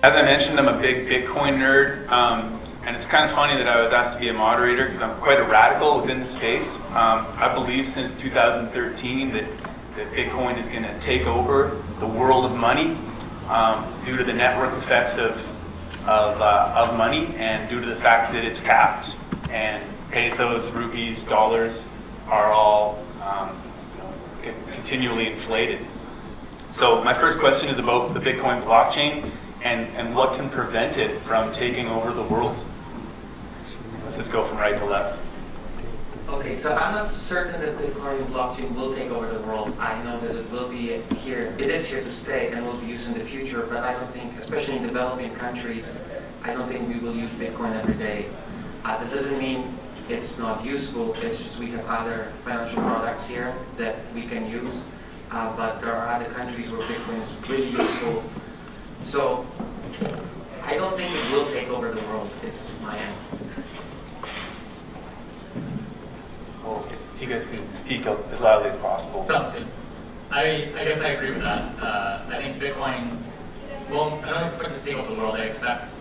As I mentioned, I'm a big Bitcoin nerd, and it's kind of funny that I was asked to be a moderator because I'm quite a radical within the space. I believe since 2013 that Bitcoin is going to take over the world of money due to the network effects of money and due to the fact that it's capped and pesos, rupees, dollars are all continually inflated. So my first question is about the Bitcoin blockchain and what can prevent it from taking over the world. Let's just go from right to left. Okay, so I'm not certain that Bitcoin blockchain will take over the world. I know that it will be here, it is here to stay and will be used in the future, but I don't think, especially in developing countries, I don't think we will use Bitcoin every day. That doesn't mean it's not useful, it's just we have other financial products here that we can use, but there are other countries where Bitcoin is really useful. So I don't think it will take over the world, is my answer. Well, if you guys can speak up as loudly as possible. Sounds good. I guess I agree with that. I think Bitcoin, well, I don't expect it to take over the world. I expect,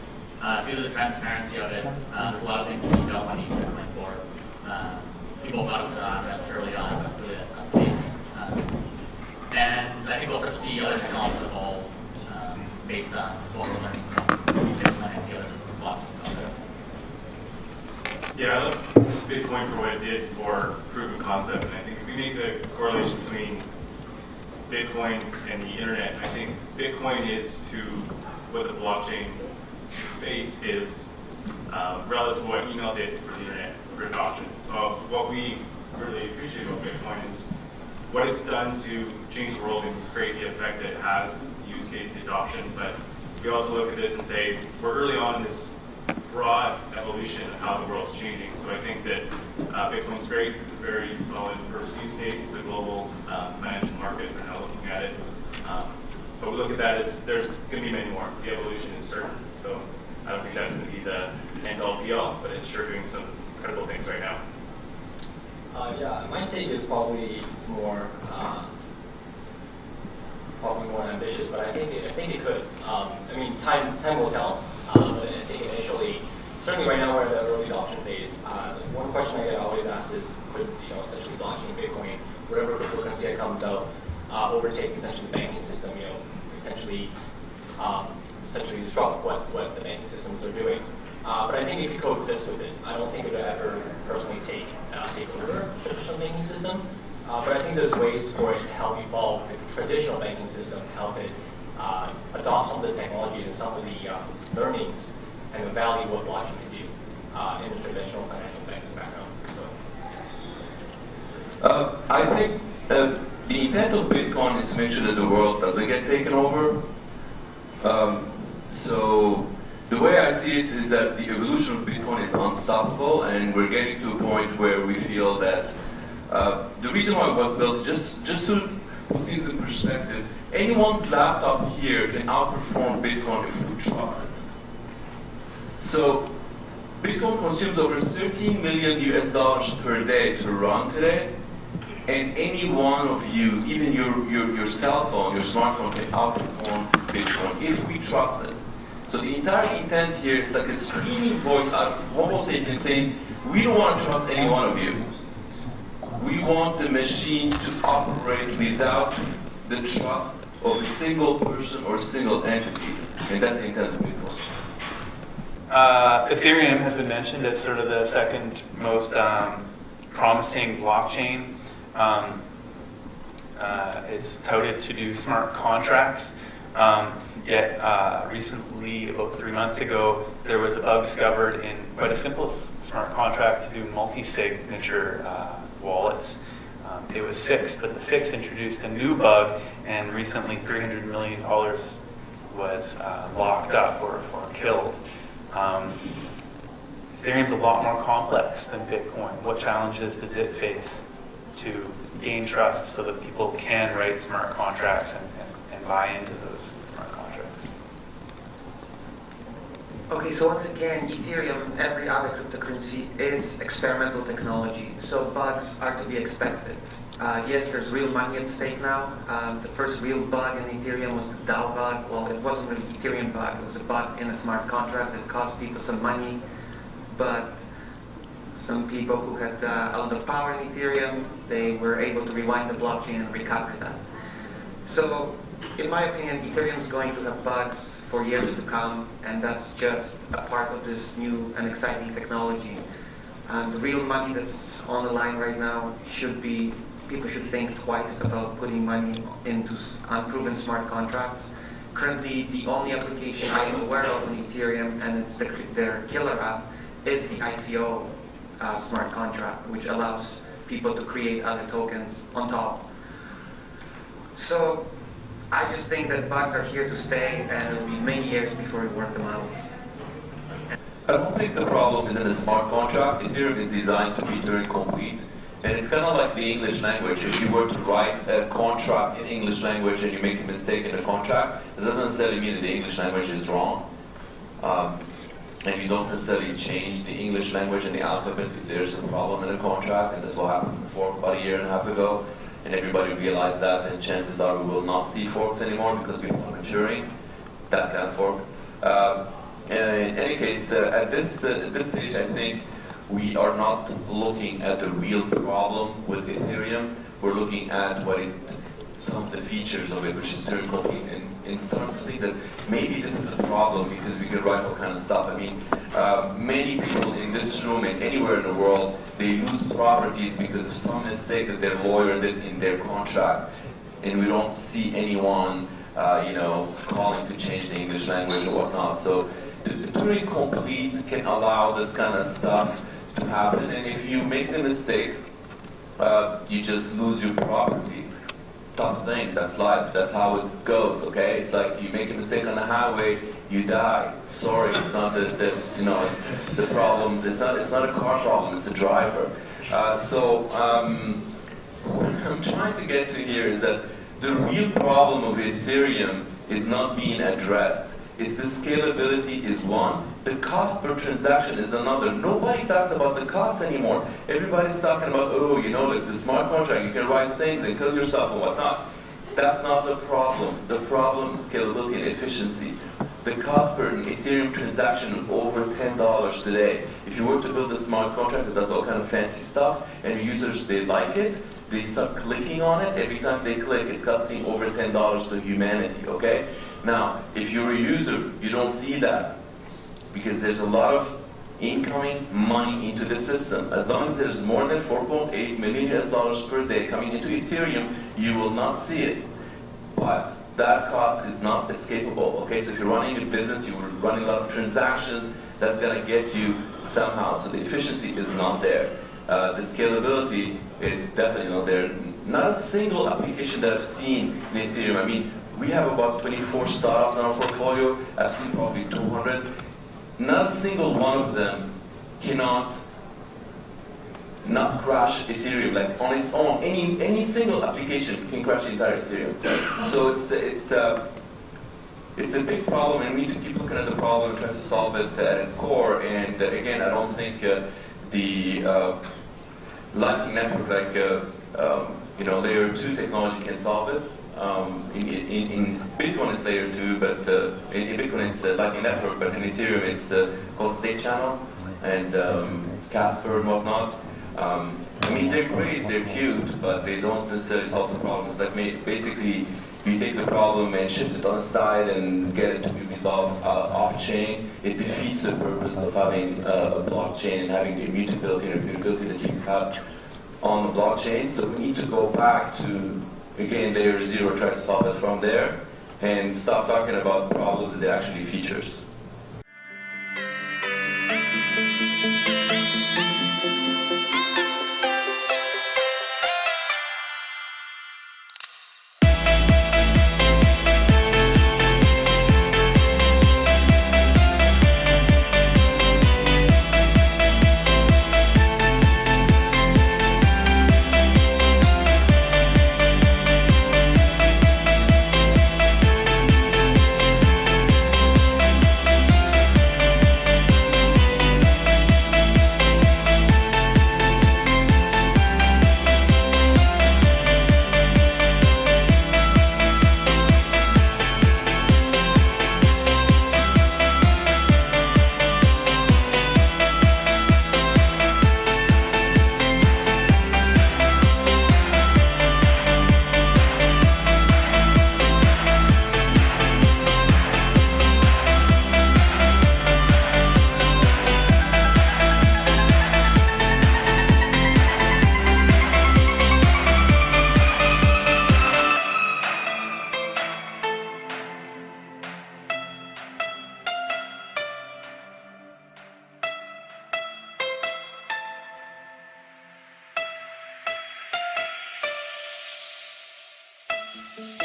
due to the transparency of it, there's a lot of things that you don't want to use Bitcoin for. People thought it was anonymous early on, but really that's not the case. And I think we'll start to see other technologies evolve based on what we're learning from Bitcoin and the other blockchains out there. Yeah, I love Bitcoin for what it did for proof of concept, and I think if we make the correlation between Bitcoin and the internet, I think Bitcoin is to what the blockchain space is relative to what email did for the internet for adoption. So what we really appreciate about Bitcoin is what it's done to change the world and create the effect that it has, use case adoption, but we also look at this and say we're early on in this broad evolution of how the world's changing. So I think that Bitcoin's great. It's a very solid first use case. The global financial markets are now looking at it. But we look at that as there's going to be many more. The evolution is certain. So I don't think that's going to be the end-all be-all, but it's sure doing some incredible things right now. Yeah, my take is probably more ambitious, but I think it could. I mean, time will tell. But I think initially, certainly right now we're in the early adoption phase. One question I get always asked is, could essentially blockchain, Bitcoin, whatever cryptocurrency that comes out, overtake essentially the banking system? Potentially essentially disrupt what the banking systems are doing. But I think it could coexist with it. I don't think it would ever personally take over the traditional banking system. But I think there's ways for it to help evolve the traditional banking system, to help it adopt some of the technologies and some of the learnings and the value of what blockchain can do in the traditional financial banking background. So, I think the intent of Bitcoin is to make sure that the world doesn't get taken over. So the way I see it is that the evolution of Bitcoin is unstoppable, and we're getting to a point where we feel that the reason why it was built, just to put things in perspective, anyone's laptop here can outperform Bitcoin if we trust it. So Bitcoin consumes over 13 million US per day to run today, and any one of you, even your cell phone, your smartphone, can outperform Bitcoin if we trust it. So the entire intent here is like a screaming voice out of Homo sapiens saying, we don't want to trust any one of you. We want the machine to operate without the trust of a single person or a single entity. And that's the intent of Bitcoin. Ethereum has been mentioned as sort of the second most promising blockchain. It's touted to do smart contracts. Yet recently, about 3 months ago, there was a bug discovered in quite a simple smart contract to do multi-signature wallets. It was fixed, but the fix introduced a new bug, and recently $300 million was locked up or killed. Ethereum's a lot more complex than Bitcoin. What challenges does it face to gain trust so that people can write smart contracts and buy into those smart contracts? Okay, so once again, Ethereum and every other cryptocurrency is experimental technology, so bugs are to be expected. Yes, there's real money at stake now. The first real bug in Ethereum was the DAO bug. Well, it wasn't really Ethereum bug. It was a bug in a smart contract that cost people some money. But some people who had a lot of power in Ethereum, they were able to rewind the blockchain and recover that. So, in my opinion, Ethereum is going to have bugs for years to come, and that's just a part of this new and exciting technology. The real money that's on the line right now people should think twice about putting money into unproven smart contracts. Currently, the only application I am aware of in Ethereum, and it's their killer app, is the ICO smart contract, which allows people to create other tokens on top. So I just think that bugs are here to stay, and it'll be many years before we work them out. I don't think the problem is in the smart contract. Ethereum is designed to be Turing complete. And it's kind of like the English language. If you were to write a contract in English language and you make a mistake in the contract, it doesn't necessarily mean that the English language is wrong. And you don't necessarily change the English language and the alphabet if there's a problem in a contract, and that's what happened about a year and a half ago. And everybody realized that, and chances are we will not see forks anymore because people are maturing that kind of fork. In any case, at this stage, I think we are not looking at the real problem with Ethereum. We're looking at some of the features of it, which is Turing complete, and starting to think that maybe this is a problem because we could write all kind of stuff. I mean, many people in this room and anywhere in the world, they lose properties because of some mistake that their lawyer did in their contract, and we don't see anyone, calling to change the English language or whatnot. So the Turing complete can allow this kind of stuff to happen, and if you make the mistake, you just lose your property. Tough thing, that's life, that's how it goes, okay? It's like you make a mistake on the highway, you die. Sorry, it's not it's the problem, it's not a car problem, it's the driver. What I'm trying to get to here is that the real problem of Ethereum is not being addressed. It's the scalability is one, the cost per transaction is another. Nobody talks about the cost anymore. Everybody's talking about, like the smart contract, you can write things and kill yourself and whatnot. That's not the problem. The problem is scalability and efficiency. The cost per Ethereum transaction is over $10 today. If you were to build a smart contract that does all kind of fancy stuff, and users, they like it, they start clicking on it, every time they click, it's costing over $10 to humanity, okay? Now, if you're a user, you don't see that because there's a lot of incoming money into the system. As long as there's more than 4.8 million US per day coming into Ethereum, you will not see it. But that cost is not escapable, okay? So if you're running a business, you're running a lot of transactions, that's gonna get you somehow. So the efficiency is not there. The scalability is definitely not there. Not a single application that I've seen in Ethereum. I mean, we have about 24 startups in our portfolio. I've seen probably 200. Not a single one of them cannot not crash Ethereum, like on its own. Any single application can crash the entire Ethereum. So it's a big problem, and we need to keep looking at the problem and trying to solve it at its core. And again, I don't think the Lightning Network, like layer 2 technology, can solve it. In Bitcoin it's layer 2, but in Bitcoin it's Lightning Network, but in Ethereum it's called State Channel and Casper and whatnot. I mean, they're great, they're cute, but they don't necessarily solve the problem. It's like basically you take the problem and shift it on the side and get it to be resolved off-chain. It defeats the purpose of having a blockchain and having the immutability and repeatability that you have on the blockchain. So we need to go back to, again, layer 0, try to solve it from there, and stop talking about problems that they're actually features. Bye.